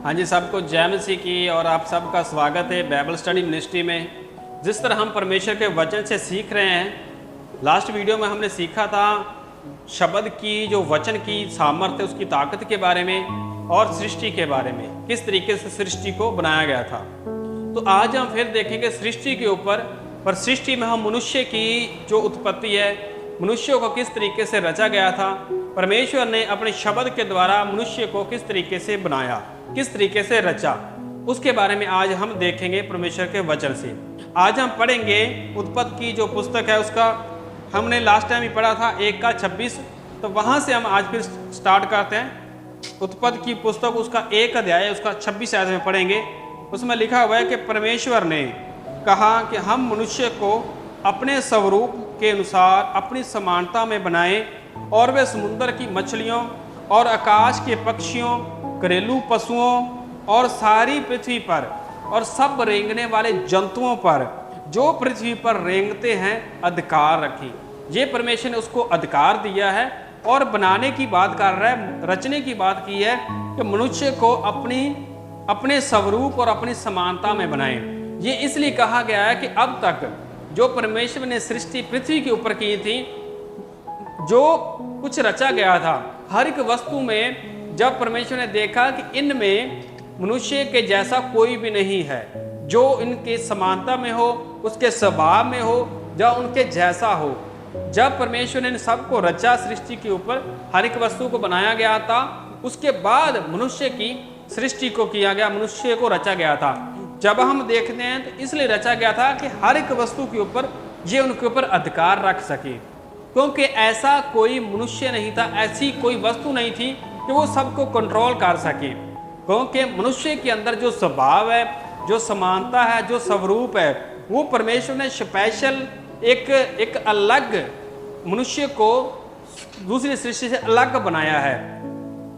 हाँ जी, सबको जय मसीह की और आप सबका स्वागत है बाइबल स्टडी मिनिस्ट्री में। जिस तरह हम परमेश्वर के वचन से सीख रहे हैं, लास्ट वीडियो में हमने सीखा था शब्द की जो वचन की सामर्थ्य, उसकी ताकत के बारे में और सृष्टि के बारे में, किस तरीके से सृष्टि को बनाया गया था। तो आज हम फिर देखेंगे सृष्टि के ऊपर, पर सृष्टि में हम मनुष्य की जो उत्पत्ति है, मनुष्यों को किस तरीके से रचा गया था, परमेश्वर ने अपने शब्द के द्वारा मनुष्य को किस तरीके से बनाया, किस तरीके से रचा, उसके बारे में आज हम देखेंगे परमेश्वर के वचन से। आज हम पढ़ेंगे उत्पत्ति की जो पुस्तक है, उसका हमने लास्ट टाइम ही पढ़ा था 1:26, तो वहाँ से हम आज फिर स्टार्ट करते हैं। उत्पत्ति की पुस्तक उसका 1 अध्याय, उसका 26 आयत में पढ़ेंगे। उसमें लिखा हुआ है कि परमेश्वर ने कहा कि हम मनुष्य को अपने स्वरूप के अनुसार अपनी समानता में बनाएं और वे समुद्र की मछलियों और आकाश के पक्षियों, घरेलू पशुओं और सारी पृथ्वी पर और सब रेंगने वाले जंतुओं पर जो पृथ्वी पर रेंगते हैं अधिकार रखें। ये परमेश्वर ने उसको अधिकार दिया है और बनाने की बात कर रहा है, रचने की बात की है कि मनुष्य को अपने स्वरूप और अपनी समानता में बनाएं। ये इसलिए कहा गया है कि अब तक जो परमेश्वर ने सृष्टि पृथ्वी के ऊपर की थी, जो कुछ रचा गया था, हर एक वस्तु में जब परमेश्वर ने देखा कि इनमें मनुष्य के जैसा कोई भी नहीं है, जो इनके समानता में हो, उसके स्वभाव में हो, या उनके जैसा हो। जब परमेश्वर ने सबको रचा, सृष्टि के ऊपर हर एक वस्तु को बनाया गया था, उसके बाद मनुष्य की सृष्टि को किया गया, मनुष्य को रचा गया था। जब हम देखते हैं तो इसलिए रचा गया था कि हर एक वस्तु के ऊपर ये उनके ऊपर अधिकार रख सके, क्योंकि ऐसा कोई मनुष्य नहीं था, ऐसी कोई वस्तु नहीं थी कि वो सबको कंट्रोल कर सके। क्योंकि मनुष्य के अंदर जो स्वभाव है, जो समानता है, जो स्वरूप है, वो परमेश्वर ने स्पेशल एक अलग मनुष्य को दूसरी सृष्टि से अलग बनाया है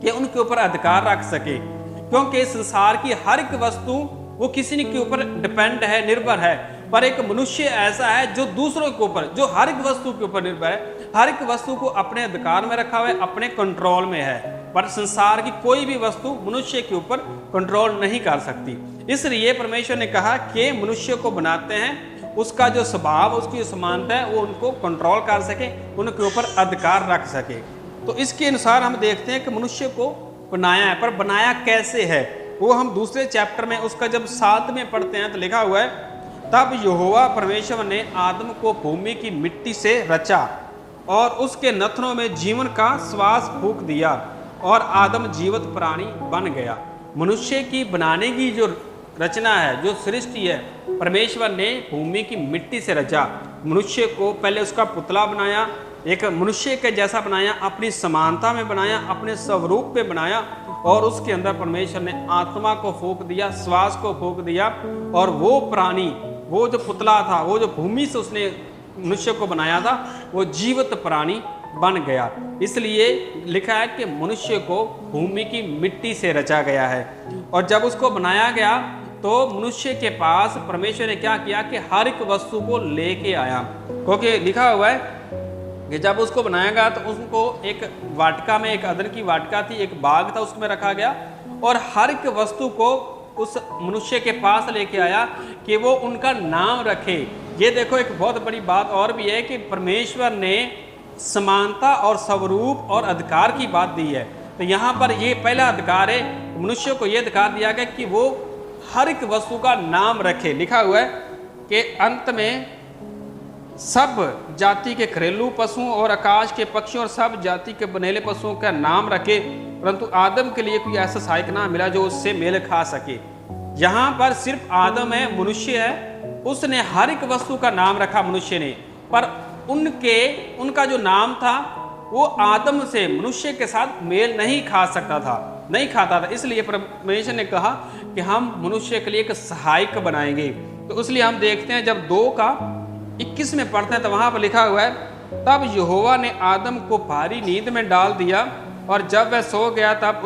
कि उनके ऊपर अधिकार रख सके। क्योंकि संसार की हर एक वस्तु वो किसी के ऊपर डिपेंड है, निर्भर है, पर एक मनुष्य ऐसा है जो दूसरों के ऊपर, जो हर एक वस्तु के ऊपर निर्भर है, हर एक वस्तु को अपने अधिकार में रखा हुआ है, अपने कंट्रोल में है। पर संसार की कोई भी वस्तु मनुष्य के ऊपर कंट्रोल नहीं कर सकती। इसलिए परमेश्वर ने कहा कि मनुष्य को बनाते हैं, उसका जो स्वभाव, उसकी समानता है, वो उनको कंट्रोल कर सके, उनके ऊपर अधिकार रख सके। तो इसके अनुसार हम देखते हैं कि मनुष्य को बनाया है, पर बनाया कैसे है वो हम दूसरे चैप्टर में उसका जब 7 में पढ़ते हैं तो लिखा हुआ है, तब यहोवा परमेश्वर ने आदम को भूमि की मिट्टी से रचा और उसके नथनों में जीवन का श्वास फूंक दिया और आदम जीवित प्राणी बन गया। मनुष्य की बनाने की जो रचना है, जो सृष्टि है, परमेश्वर ने भूमि की मिट्टी से रचा। मनुष्य को पहले उसका पुतला बनाया, एक मनुष्य के जैसा बनाया, अपनी समानता में बनाया, अपने स्वरूप पे बनाया, और उसके अंदर परमेश्वर ने आत्मा को फूंक दिया, श्वास को फूंक दिया, और वो प्राणी, वो जो पुतला था, वो जो भूमि से उसने मनुष्य को बनाया था, वो जीवित प्राणी बन गया। इसलिए लिखा है कि मनुष्य को भूमि की मिट्टी से रचा गया है। और जब उसको बनाया गया तो मनुष्य के पास परमेश्वर ने क्या किया कि हर एक वस्तु को लेके आया। क्योंकि लिखा हुआ है कि जब उसको बनाया गया तो उसको एक वाटिका में, एक अदन की वाटिका थी, एक बाग था, उसमें रखा गया, और हर एक वस्तु को उस मनुष्य के पास लेके आया कि वो उनका नाम रखे। ये देखो, एक बहुत बड़ी बात और भी है कि परमेश्वर ने समानता और स्वरूप और अधिकार की बात दी है। तो यहाँ पर ये पहला अधिकार है, मनुष्य को ये अधिकार दिया गया कि वो हर एक वस्तु का नाम रखे। लिखा हुआ है कि अंत में सब जाति के घरेलू पशुओं और आकाश के पक्षियों और सब जाति के बनेले पशुओं का नाम रखे, परंतु आदम के लिए कोई ऐसा सहायक ना मिला जो उससे मेल खा सके। यहाँ पर सिर्फ आदम है, मनुष्य है, उसने हर एक वस्तु का नाम रखा मनुष्य ने, पर उनका जो नाम था वो आदम से, मनुष्य के साथ मेल नहीं खा सकता था, नहीं खाता था। इसलिए परमेश्वर ने कहा कि हम मनुष्य के लिए एक सहायक बनाएंगे। तो इसलिए हम देखते हैं जब 2:21 में पढ़ते हैं तो वहां पर लिखा हुआ है, तब यहोवा ने आदम को भारी नींद में डाल दिया और जब वह सो गया तब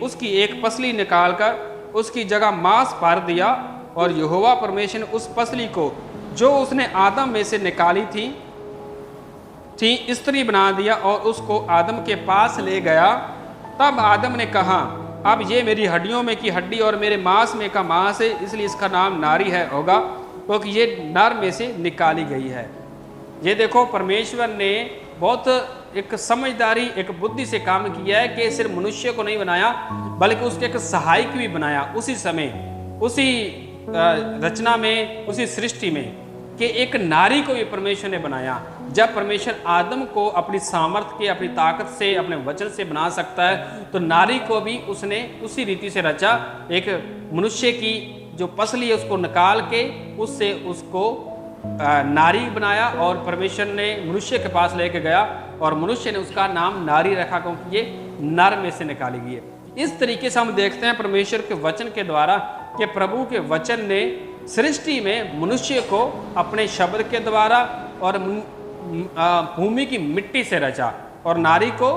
उसकी एक पसली निकालकर उसकी जगह मांस भर दिया, और यहोवा परमेश्वर ने उस पसली को जो उसने आदम में से निकाली थी स्त्री बना दिया और उसको आदम के पास ले गया। तब आदम ने कहा अब ये मेरी हड्डियों में की हड्डी और मेरे मांस में का मांस है, इसलिए इसका नाम नारी है होगा, क्योंकि ये नर में से निकाली गई है। ये देखो, परमेश्वर ने बहुत एक समझदारी, एक बुद्धि से काम किया है कि सिर्फ मनुष्य को नहीं बनाया बल्कि उसके एक सहायक भी बनाया उसी समय, उसी रचना में, उसी सृष्टि में, कि एक नारी को भी परमेश्वर ने बनाया। जब परमेश्वर आदम को अपनी सामर्थ्य के, अपनी ताकत से, अपने वचन से बना सकता है, तो नारी को भी उसने उसी रीति से रचा। एक मनुष्य की जो पसली है उसको निकाल के उससे उसको नारी बनाया और परमेश्वर ने मनुष्य के पास लेके गया और मनुष्य ने उसका नाम नारी रखा, क्योंकि ये नर में से निकाली गई है। इस तरीके से हम देखते हैं परमेश्वर के वचन के द्वारा कि प्रभु के वचन ने सृष्टि में मनुष्य को अपने शब्द के द्वारा और भूमि की मिट्टी से रचा और नारी को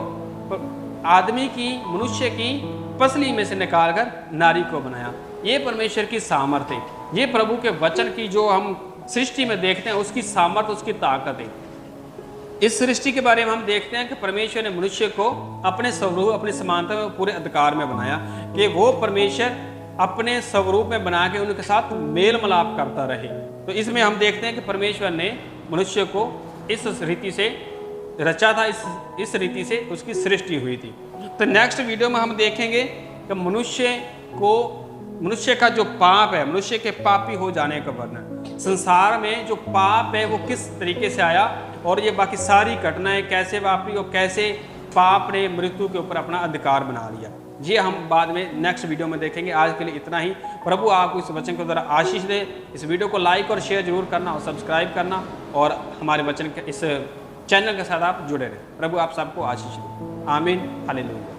आदमी की, मनुष्य की पसली में से निकालकर नारी को बनाया। ये परमेश्वर की सामर्थ्य है, ये प्रभु के वचन की जो हम सृष्टि में देखते हैं उसकी सामर्थ्य, उसकी ताकत है। इस सृष्टि के बारे में हम देखते हैं कि परमेश्वर ने मनुष्य को अपने स्वरूप, अपनी समानता में, पूरे अधिकार में बनाया कि वो परमेश्वर अपने स्वरूप में बना के उनके साथ मेल मिलाप करता रहे। तो इसमें हम देखते हैं कि परमेश्वर ने मनुष्य को इस रीति से रचा था, इस रीति से उसकी सृष्टि हुई थी। तो नेक्स्ट वीडियो में हम देखेंगे कि मनुष्य का जो पाप है, मनुष्य के पापी हो जाने का वर्णन, संसार में जो पाप है वो किस तरीके से आया और ये बाकी सारी घटनाएं कैसे वापरी और कैसे पाप ने मृत्यु के ऊपर अपना अधिकार बना लिया, ये हम बाद में नेक्स्ट वीडियो में देखेंगे। आज के लिए इतना ही। प्रभु आपको इस वचन के द्वारा आशीष दे। इस वीडियो को लाइक और शेयर जरूर करना और सब्सक्राइब करना और हमारे वचन के इस चैनल के साथ आप जुड़े रहें। प्रभु आप सबको आशीष दे। आमीन। हालेलुया।